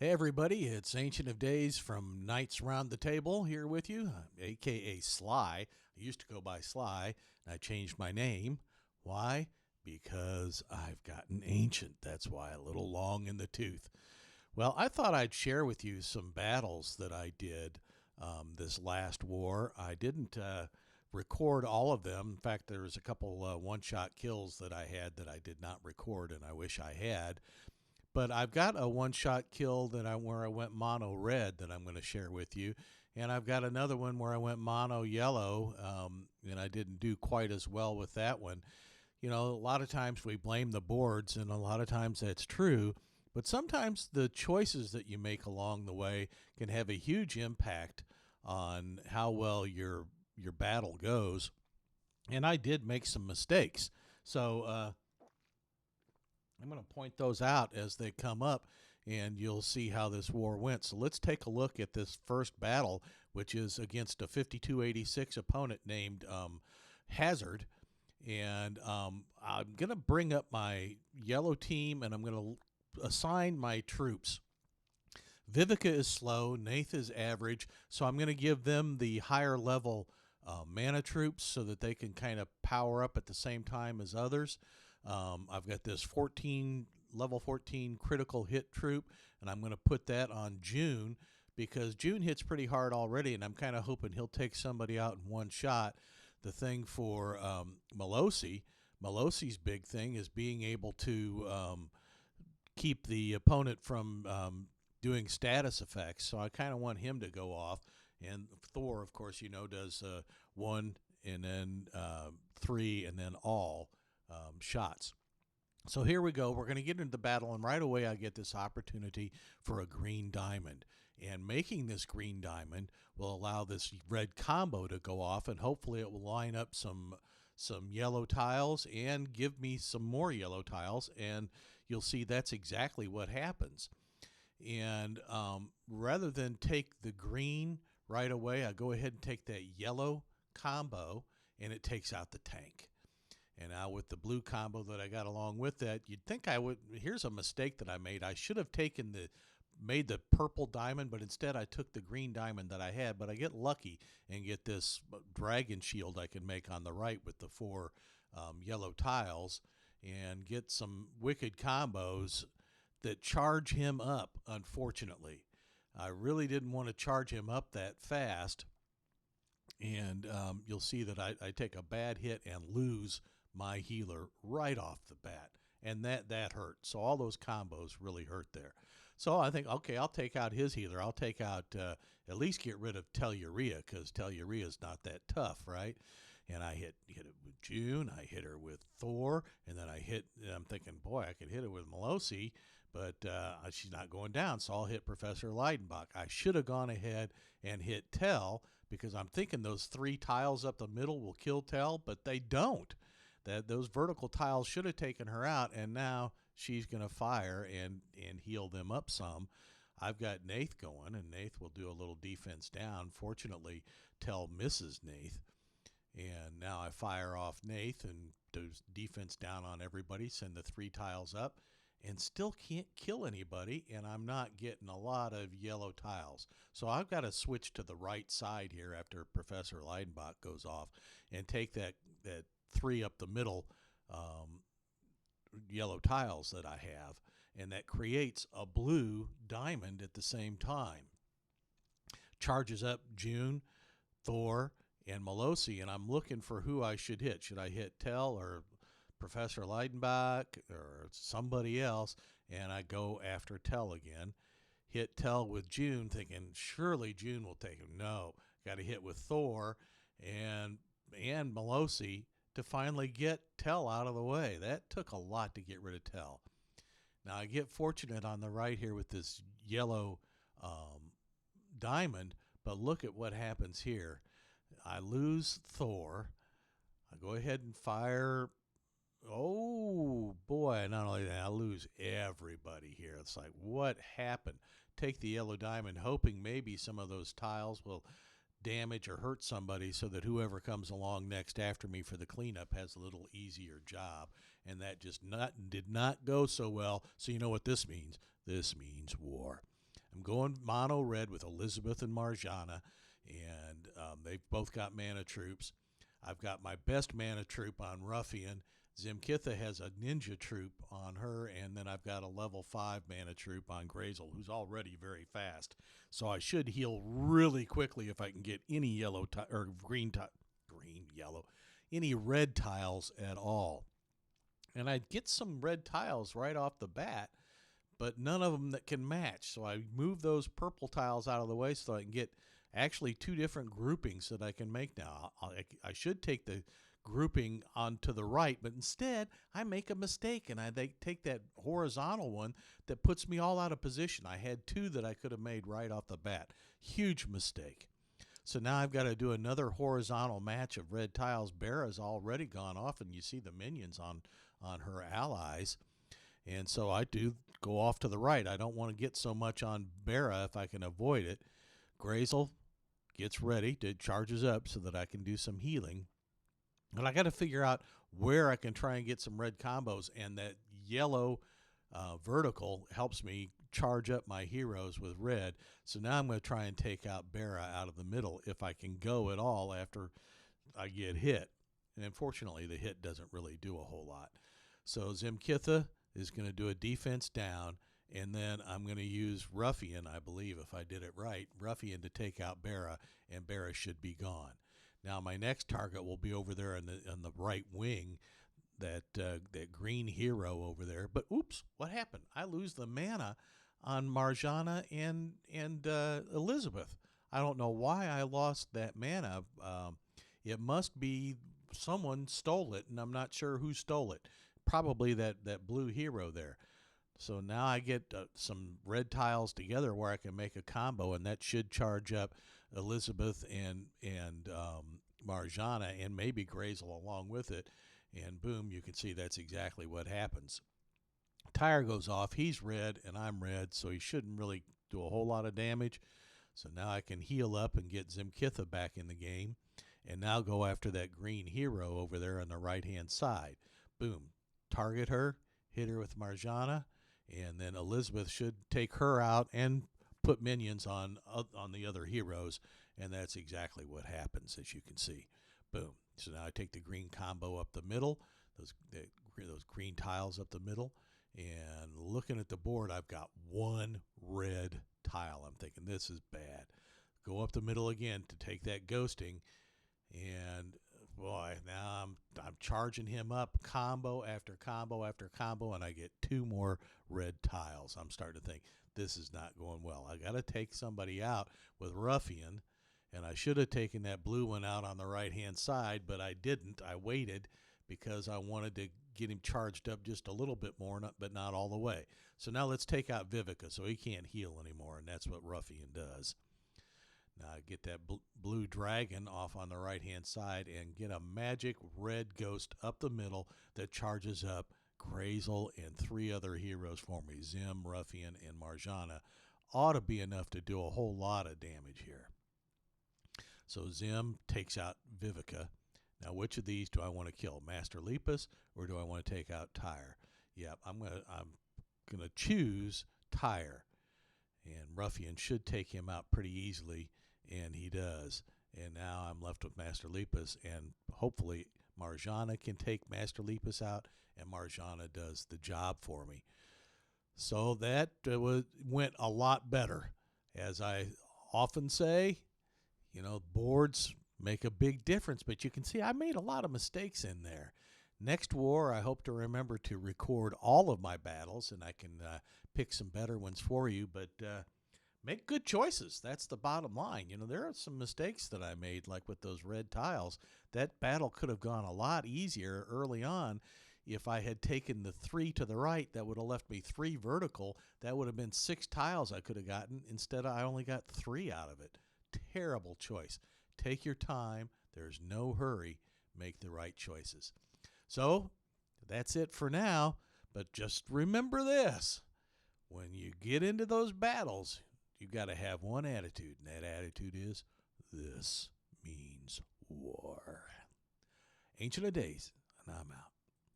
Hey everybody, it's Ancient of Days from Knights Round the Table here with you, aka Sly. I used to go by Sly, and I changed my name. Why? Because I've gotten ancient. That's why, a little long in the tooth. Well, I thought I'd share with you some battles that I did this last war. I didn't record all of them. In fact, there was a couple one-shot kills that I had that I did not record, and I wish I had. But I've got a one-shot kill where I went mono red that I'm going to share with you, and I've got another one where I went mono yellow, and I didn't do quite as well with that one. You know, a lot of times we blame the boards, and a lot of times that's true. But sometimes the choices that you make along the way can have a huge impact on how well your battle goes. And I did make some mistakes, so I'm going to point those out as they come up, and you'll see how this war went. So let's take a look at this first battle, which is against a 5286 opponent named Hazard. And I'm going to bring up my yellow team, and I'm going to assign my troops. Vivica is slow, Nath is average, so I'm going to give them the higher level mana troops so that they can kind of power up at the same time as others. I've got this level 14 critical hit troop, and I'm going to put that on June because June hits pretty hard already, and I'm kind of hoping he'll take somebody out in one shot. The thing for Malosi's big thing is being able to keep the opponent from doing status effects, so I kind of want him to go off. And Thor, of course, does 1 and then 3 and then all shots. So here we go. We're going to get into the battle, and right away I get this opportunity for a green diamond. And making this green diamond will allow this red combo to go off, and hopefully it will line up some yellow tiles and give me some more yellow tiles, and you'll see that's exactly what happens. And rather than take the green right away, I go ahead and take that yellow combo, and it takes out the tank. And now with the blue combo that I got along with that, you'd think I would. Here's a mistake that I made. I should have made the purple diamond, but instead I took the green diamond that I had. But I get lucky and get this dragon shield I can make on the right with the 4 yellow tiles, and get some wicked combos that charge him up. Unfortunately, I really didn't want to charge him up that fast, and you'll see that I take a bad hit and lose my healer right off the bat, and that hurt. So all those combos really hurt there. So I think, okay, I'll take out his healer. I'll take out at least get rid of Telluria, because Telluria's not that tough, right? And I hit it with June. I hit her with Thor, and then I'm thinking, boy, I could hit it with Melosi, but she's not going down, so I'll hit Professor Leidenbach. I should have gone ahead and hit Tell, because I'm thinking those 3 tiles up the middle will kill Tell, but they don't. Those vertical tiles should have taken her out, and now she's going to fire and heal them up some. I've got Nath going, and Nath will do a little defense down. Fortunately, Tell misses Nath, and now I fire off Nath and do defense down on everybody, send the 3 tiles up, and still can't kill anybody, and I'm not getting a lot of yellow tiles. So I've got to switch to the right side here after Professor Leidenbach goes off and take that 3 up the middle yellow tiles that I have, and that creates a blue diamond at the same time. Charges up June, Thor, and Melosi, and I'm looking for who I should hit. Should I hit Tell or Professor Leidenbach or somebody else? And I go after Tell again. Hit Tell with June, thinking surely June will take him. No, got to hit with Thor and Melosi to finally get Tell out of the way. That took a lot to get rid of Tell. Now I get fortunate on the right here with this yellow diamond, but look at what happens here. I lose Thor. I go ahead and fire. Oh boy, not only that, I lose everybody here. It's like, what happened? Take the yellow diamond, hoping maybe some of those tiles will damage or hurt somebody so that whoever comes along next after me for the cleanup has a little easier job. And that just did not go so well. So you know what this means? This means war. I'm going mono red with Elizabeth and Marjana, and they've both got mana troops. I've got my best mana troop on Ruffian. Zemkitha has a ninja troop on her, and then I've got a level 5 mana troop on Grazel, who's already very fast. So I should heal really quickly if I can get any yellow or green yellow, any red tiles at all. And I'd get some red tiles right off the bat, but none of them that can match. So I move those purple tiles out of the way so I can get actually 2 different groupings that I can make now. I should take the grouping onto the right, but instead I make a mistake and I take that horizontal one that puts me all out of position. I had 2 that I could have made right off the bat. Huge mistake. So now I've got to do another horizontal match of red tiles. Bera's already gone off, and you see the minions on her allies. And so I do go off to the right. I don't want to get so much on Bera if I can avoid it. Grazel gets ready, charges up so that I can do some healing. And I got to figure out where I can try and get some red combos, and that yellow vertical helps me charge up my heroes with red. So now I'm going to try and take out Bera out of the middle if I can go at all after I get hit. And unfortunately, the hit doesn't really do a whole lot. So Zemkitha is going to do a defense down, and then I'm going to use Ruffian, I believe, if I did it right, Ruffian to take out Bera, and Bera should be gone. Now my next target will be over there on the right wing, that green hero over there. But oops, what happened? I lose the mana on Marjana and Elizabeth. I don't know why I lost that mana. It must be someone stole it, and I'm not sure who stole it. Probably that blue hero there. So now I get some red tiles together where I can make a combo, and that should charge up Elizabeth and Marjana and maybe Grazel along with it. And boom, you can see that's exactly what happens. Tire goes off. He's red, and I'm red, so he shouldn't really do a whole lot of damage. So now I can heal up and get Zemkitha back in the game, and now go after that green hero over there on the right-hand side. Boom. Target her, hit her with Marjana, and then Elizabeth should take her out and put minions on the other heroes, and that's exactly what happens, as you can see. Boom. So now I take the green combo up the middle, those green tiles up the middle, and looking at the board, I've got 1 red tile. I'm thinking, this is bad. Go up the middle again to take that ghosting, and boy, now I'm charging him up combo after combo after combo, and I get 2 more red tiles. I'm starting to think, this is not going well. I got to take somebody out with Ruffian, and I should have taken that blue one out on the right-hand side, but I didn't. I waited because I wanted to get him charged up just a little bit more, but not all the way. So now let's take out Vivica so he can't heal anymore, and that's what Ruffian does. Now I get that blue dragon off on the right-hand side and get a magic red ghost up the middle that charges up Grazel and 3 other heroes for me. Zim, Ruffian, and Marjana ought to be enough to do a whole lot of damage here. So Zim takes out Vivica. Now which of these do I want to kill? Master Lepus, or do I want to take out Tyre? Yep, I'm gonna choose Tyre. And Ruffian should take him out pretty easily, and he does. And now I'm left with Master Lepus, and hopefully Marjana can take Master Lepus out, and Marjana does the job for me. So that went a lot better. As I often say, boards make a big difference, but you can see I made a lot of mistakes in there. Next war, I hope to remember to record all of my battles, and I can pick some better ones for you, but make good choices. That's the bottom line. There are some mistakes that I made, like with those red tiles. That battle could have gone a lot easier early on if I had taken the 3 to the right. That would have left me 3 vertical. That would have been 6 tiles I could have gotten. Instead, I only got 3 out of it. Terrible choice. Take your time. There's no hurry. Make the right choices. So that's it for now. But just remember this. When you get into those battles, you've got to have one attitude, and that attitude is, this means war. Ancient of Days, and I'm out.